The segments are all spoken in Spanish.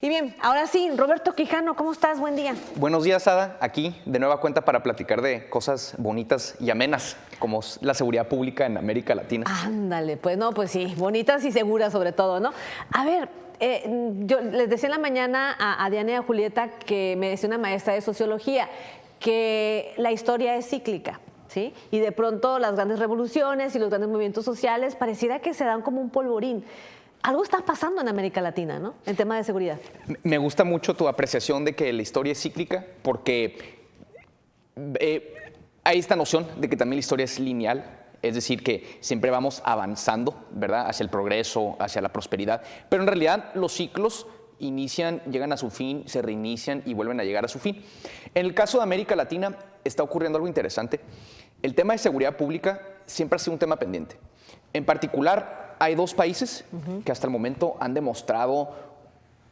Y bien, ahora sí, Roberto Quijano, ¿cómo estás? Buen día. Buenos días, Ada. Aquí de nueva cuenta para platicar de cosas bonitas y amenas, como es la seguridad pública en América Latina. Ándale, pues no, pues sí, bonitas y seguras sobre todo, ¿no? A ver, yo les decía en la mañana a Diana y a Julieta, que me decía una maestra de sociología, que la historia es cíclica, ¿sí? Y de pronto las grandes revoluciones y los grandes movimientos sociales pareciera que se dan como un polvorín. Algo está pasando en América Latina, ¿no? En tema de seguridad. Me gusta mucho tu apreciación de que la historia es cíclica, porque hay esta noción de que también la historia es lineal, es decir, que siempre vamos avanzando, ¿verdad?, hacia el progreso, hacia la prosperidad, pero en realidad los ciclos inician, llegan a su fin, se reinician y vuelven a llegar a su fin. En el caso de América Latina está ocurriendo algo interesante. El tema de seguridad pública siempre ha sido un tema pendiente. En particular, hay dos países que hasta el momento han demostrado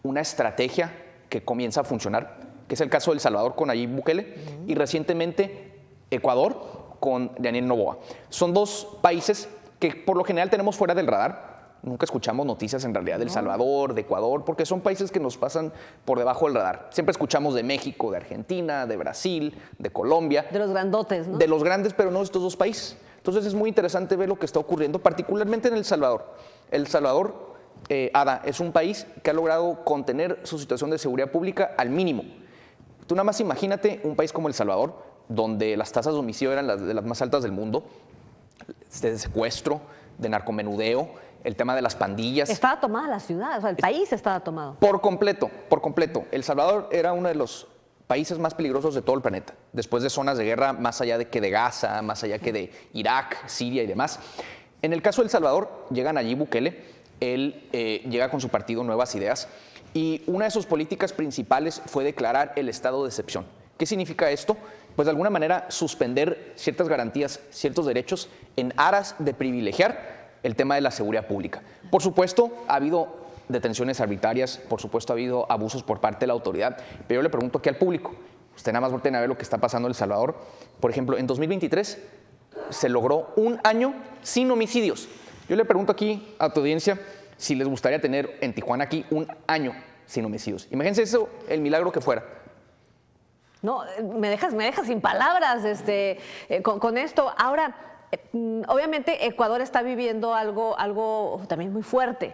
una estrategia que comienza a funcionar, que es el caso de El Salvador con Nayib Bukele y recientemente Ecuador con Daniel Noboa. Son dos países que por lo general tenemos fuera del radar. Nunca escuchamos noticias en realidad de El Salvador, de Ecuador, porque son países que nos pasan por debajo del radar. Siempre escuchamos de México, de Argentina, de Brasil, de Colombia. De los grandotes, ¿no? De los grandes, pero no de estos dos países. Entonces es muy interesante ver lo que está ocurriendo, particularmente en El Salvador. El Salvador, Ada, es un país que ha logrado contener su situación de seguridad pública al mínimo. Tú nada más imagínate un país como El Salvador, donde las tasas de homicidio eran de las más altas del mundo, de secuestro, de narcomenudeo, el tema de las pandillas. Estaba tomada la ciudad, o sea, el país estaba tomado. Por completo, por completo. El Salvador era uno de los países más peligrosos de todo el planeta, después de zonas de guerra más allá de Gaza, más allá que de Irak, Siria y demás. En el caso de El Salvador, llega Nayib Bukele, él llega con su partido Nuevas Ideas, y una de sus políticas principales fue declarar el estado de excepción. ¿Qué significa esto? Pues de alguna manera suspender ciertas garantías, ciertos derechos en aras de privilegiar el tema de la seguridad pública. Por supuesto, ha habido detenciones arbitrarias, por supuesto ha habido abusos por parte de la autoridad, pero yo le pregunto aquí al público, usted nada más volteen a ver lo que está pasando en El Salvador. Por ejemplo, en 2023 se logró un año sin homicidios. Yo le pregunto aquí a tu audiencia si les gustaría tener en Tijuana aquí un año sin homicidios. Imagínense eso, el milagro que fuera. No, me dejas sin palabras con esto. Ahora, obviamente Ecuador está viviendo algo también muy fuerte.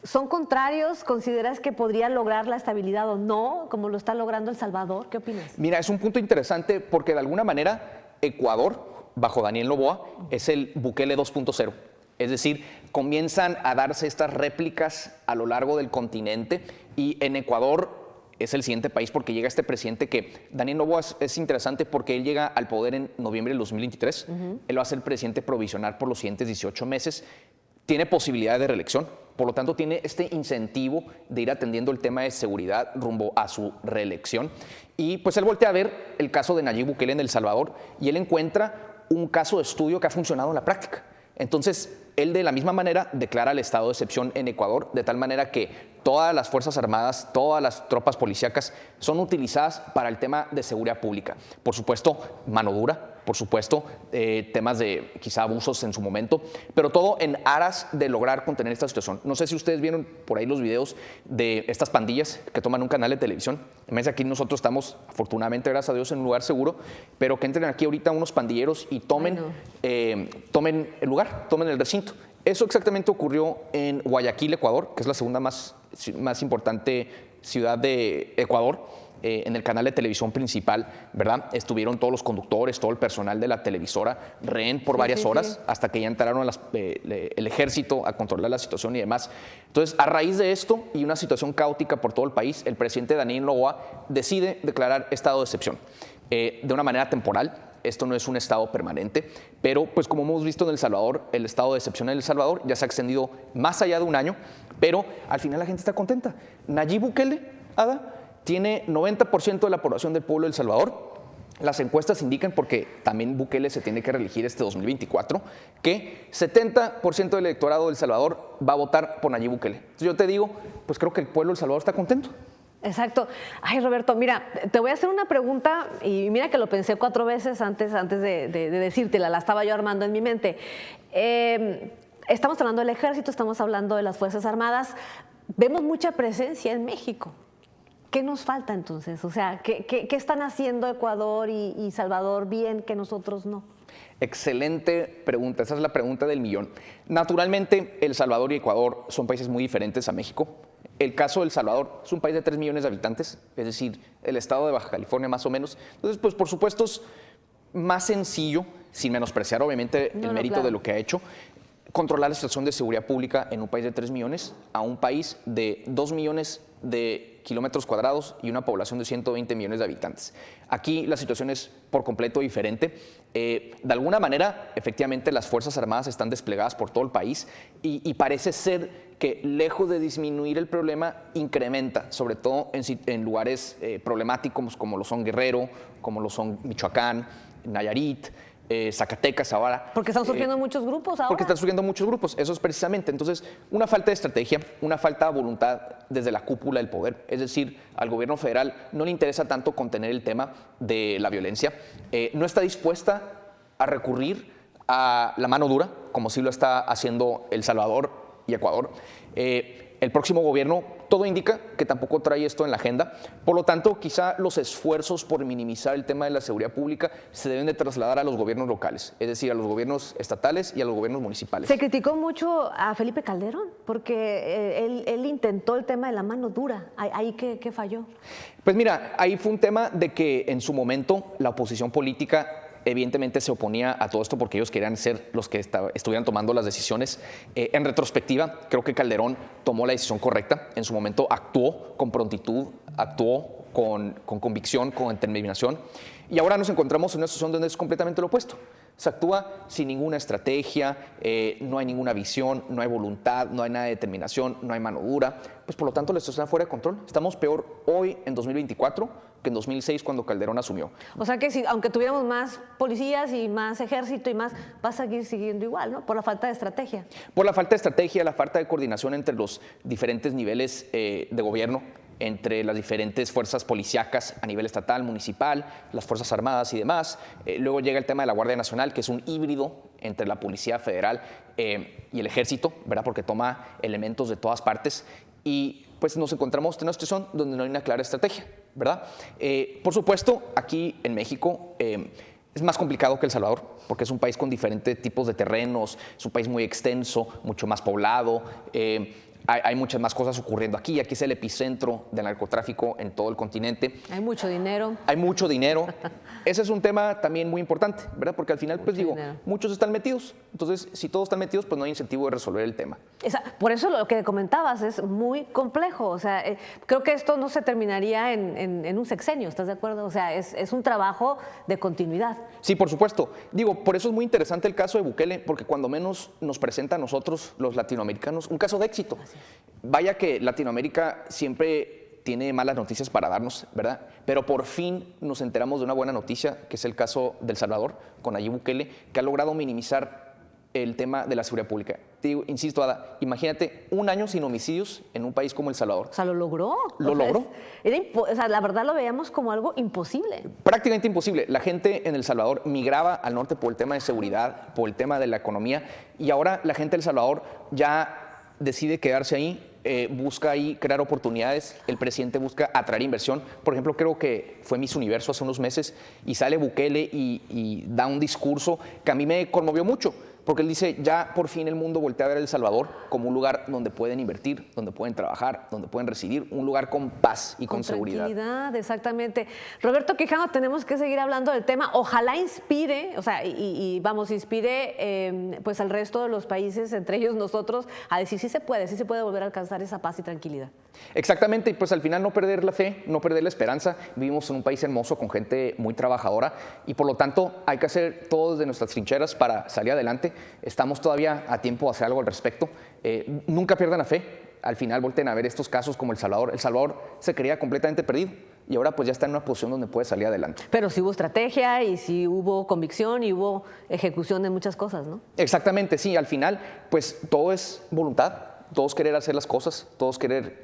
¿Son contrarios? ¿Consideras que podría lograr la estabilidad o no, como lo está logrando El Salvador? ¿Qué opinas? Mira, es un punto interesante porque de alguna manera Ecuador, bajo Daniel Noboa, es el Bukele 2.0. Es decir, comienzan a darse estas réplicas a lo largo del continente y en Ecuador es el siguiente país porque llega este presidente que, Daniel Noboa es interesante porque él llega al poder en noviembre del 2023, él va a ser presidente provisional por los siguientes 18 meses, tiene posibilidad de reelección, por lo tanto tiene este incentivo de ir atendiendo el tema de seguridad rumbo a su reelección. Y pues él voltea a ver el caso de Nayib Bukele en El Salvador y él encuentra un caso de estudio que ha funcionado en la práctica. Entonces, él de la misma manera declara el estado de excepción en Ecuador, de tal manera que todas las Fuerzas Armadas, todas las tropas policíacas son utilizadas para el tema de seguridad pública. Por supuesto, mano dura, por supuesto, temas de quizá abusos en su momento, pero todo en aras de lograr contener esta situación. No sé si ustedes vieron por ahí los videos de estas pandillas que toman un canal de televisión. En vez de aquí nosotros estamos, afortunadamente, gracias a Dios, en un lugar seguro, pero que entren aquí ahorita unos pandilleros y tomen el lugar, tomen el recinto. Eso exactamente ocurrió en Guayaquil, Ecuador, que es la segunda más importante ciudad de Ecuador. En el canal de televisión principal, ¿verdad? Estuvieron todos los conductores, todo el personal de la televisora, rehén por varias horas, hasta que ya entraron el ejército a controlar la situación y demás. Entonces, a raíz de esto y una situación caótica por todo el país, el presidente Daniel Noboa decide declarar estado de excepción de una manera temporal. Esto no es un estado permanente, pero pues como hemos visto en El Salvador, el estado de excepción en El Salvador ya se ha extendido más allá de un año, pero al final la gente está contenta. Nayib Bukele, Ada, tiene 90% de la población del pueblo de El Salvador. Las encuestas indican, porque también Bukele se tiene que reelegir este 2024, que 70% del electorado de El Salvador va a votar por Nayib Bukele. Entonces yo te digo, pues creo que el pueblo de El Salvador está contento. Exacto. Ay, Roberto, mira, te voy a hacer una pregunta y mira que lo pensé 4 veces antes de decírtela, la estaba yo armando en mi mente. Estamos hablando del ejército, estamos hablando de las Fuerzas Armadas. vemos mucha presencia en México. ¿Qué nos falta entonces? O sea, ¿qué están haciendo Ecuador y Salvador bien que nosotros no? Excelente pregunta, esa es la pregunta del millón. Naturalmente, El Salvador y Ecuador son países muy diferentes a México. El caso de El Salvador es un país de 3 millones de habitantes, es decir, el estado de Baja California más o menos. Entonces, pues por supuesto es más sencillo, sin menospreciar obviamente el mérito claro. de lo que ha hecho, controlar la situación de seguridad pública en un país de 3 millones a un país de 2 millones de kilómetros cuadrados y una población de 120 millones de habitantes. Aquí la situación es por completo diferente. De alguna manera, efectivamente, las Fuerzas Armadas están desplegadas por todo el país y parece ser que, lejos de disminuir el problema, incrementa, sobre todo en lugares problemáticos como lo son Guerrero, como lo son Michoacán, Nayarit, Zacatecas ahora. Porque están surgiendo muchos grupos ahora. Porque están surgiendo muchos grupos, eso es precisamente. Entonces, una falta de estrategia, una falta de voluntad desde la cúpula del poder. Es decir, al gobierno federal no le interesa tanto contener el tema de la violencia, no está dispuesta a recurrir a la mano dura, como sí lo está haciendo El Salvador y Ecuador. El próximo gobierno, todo indica que tampoco trae esto en la agenda. Por lo tanto, quizá los esfuerzos por minimizar el tema de la seguridad pública se deben de trasladar a los gobiernos locales, es decir, a los gobiernos estatales y a los gobiernos municipales. Se criticó mucho a Felipe Calderón porque él intentó el tema de la mano dura. ¿Ahí qué falló? Pues mira, ahí fue un tema de que en su momento la oposición política evidentemente se oponía a todo esto porque ellos querían ser los que estuvieran tomando las decisiones. En retrospectiva, creo que Calderón tomó la decisión correcta. En su momento actuó con prontitud, actuó con convicción, con determinación. Y ahora nos encontramos en una situación donde es completamente lo opuesto. Se actúa sin ninguna estrategia, no hay ninguna visión, no hay voluntad, no hay nada de determinación, no hay mano dura. Pues por lo tanto la situación está fuera de control. Estamos peor hoy en 2024 que en 2006 cuando Calderón asumió. O sea que aunque tuviéramos más policías y más ejército y más, va a seguir siguiendo igual, ¿no? Por la falta de estrategia. Por la falta de estrategia, la falta de coordinación entre los diferentes niveles de gobierno, entre las diferentes fuerzas policíacas a nivel estatal, municipal, las Fuerzas Armadas y demás. Luego llega el tema de la Guardia Nacional, que es un híbrido entre la Policía Federal y el Ejército, ¿verdad? Porque toma elementos de todas partes. Y pues nos encontramos en una situación donde no hay una clara estrategia, ¿verdad? Por supuesto, aquí en México es más complicado que El Salvador, porque es un país con diferentes tipos de terrenos, es un país muy extenso, mucho más poblado. Hay muchas más cosas ocurriendo aquí. Aquí es el epicentro del narcotráfico en todo el continente. Hay mucho dinero. Hay mucho dinero. Ese es un tema también muy importante, ¿verdad? Porque al final, pues digo, muchos están metidos. Entonces, si todos están metidos, pues no hay incentivo de resolver el tema. Por eso lo que comentabas es muy complejo. O sea, creo que esto no se terminaría en un sexenio, ¿estás de acuerdo? O sea, es un trabajo de continuidad. Sí, por supuesto. Digo, por eso es muy interesante el caso de Bukele, porque cuando menos nos presenta a nosotros, los latinoamericanos, un caso de éxito. Vaya que Latinoamérica siempre tiene malas noticias para darnos, ¿verdad? Pero por fin nos enteramos de una buena noticia, que es el caso de El Salvador, con Nayib Bukele, que ha logrado minimizar el tema de la seguridad pública. Te digo, insisto, Ada, imagínate un año sin homicidios en un país como El Salvador. O sea, lo logró. Lo logró. O sea, la verdad lo veíamos como algo imposible. Prácticamente imposible. La gente en El Salvador migraba al norte por el tema de seguridad, por el tema de la economía, y ahora la gente de El Salvador ya decide quedarse ahí, busca ahí crear oportunidades, el presidente busca atraer inversión. Por ejemplo, creo que fue Miss Universo hace unos meses y sale Bukele y da un discurso que a mí me conmovió mucho, porque él dice, ya por fin el mundo voltea a ver a El Salvador como un lugar donde pueden invertir, donde pueden trabajar, donde pueden residir, un lugar con paz y con seguridad. Tranquilidad, exactamente. Roberto Quijano, tenemos que seguir hablando del tema. Ojalá inspire, o sea, inspire pues al resto de los países, entre ellos nosotros, a decir sí se puede volver a alcanzar esa paz y tranquilidad. Exactamente, y pues al final no perder la fe, no perder la esperanza. Vivimos en un país hermoso con gente muy trabajadora y por lo tanto hay que hacer todo desde nuestras trincheras para salir adelante. Estamos todavía a tiempo de hacer algo al respecto. Nunca pierdan la fe. Al final volteen a ver estos casos como El Salvador. El Salvador se creía completamente perdido y ahora pues ya está en una posición donde puede salir adelante. Pero sí hubo estrategia y sí hubo convicción y hubo ejecución de muchas cosas, ¿no? Exactamente, sí. Al final pues todo es voluntad. todos querer hacer las cosas, todos querer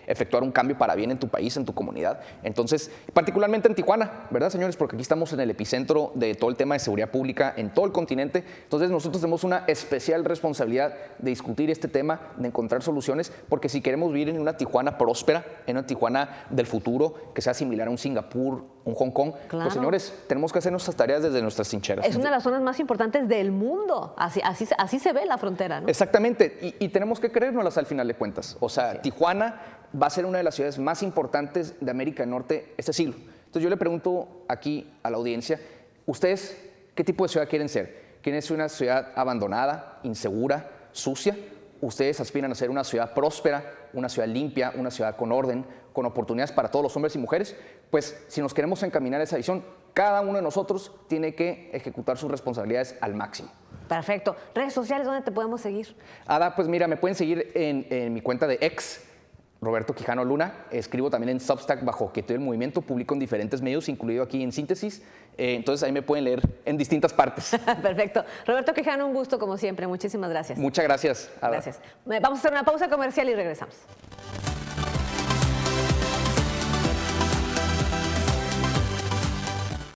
efectuar un cambio para bien en tu país, en tu comunidad. Entonces, particularmente en Tijuana, ¿verdad, señores? Porque aquí estamos en el epicentro de todo el tema de seguridad pública en todo el continente. Entonces, nosotros tenemos una especial responsabilidad de discutir este tema, de encontrar soluciones, porque si queremos vivir en una Tijuana próspera, en una Tijuana del futuro, que sea similar a un Singapur, un Hong Kong, Claro. pues señores, tenemos que hacer nuestras tareas desde nuestras trincheras. Es una de las zonas más importantes del mundo. Así se ve la frontera, ¿no? Exactamente, y tenemos que creérnoslas al final de cuentas. O sea, Tijuana va a ser una de las ciudades más importantes de América del Norte este siglo. Entonces yo le pregunto aquí a la audiencia, ¿ustedes qué tipo de ciudad quieren ser? ¿Quieren ser una ciudad abandonada, insegura, sucia? ¿Ustedes aspiran a ser una ciudad próspera, una ciudad limpia, una ciudad con orden, con oportunidades para todos los hombres y mujeres? Pues si nos queremos encaminar a esa visión, cada uno de nosotros tiene que ejecutar sus responsabilidades al máximo. Perfecto. Redes sociales, ¿dónde te podemos seguir? Ada, pues mira, me pueden seguir en mi cuenta de X, Roberto Quijano Luna. Escribo también en Substack bajo Quietud del Movimiento, publico en diferentes medios, incluido aquí en Síntesis. Entonces ahí me pueden leer en distintas partes. Perfecto. Roberto Quijano, un gusto como siempre. Muchísimas gracias. Muchas gracias, Ada. Gracias. Vamos a hacer una pausa comercial y regresamos.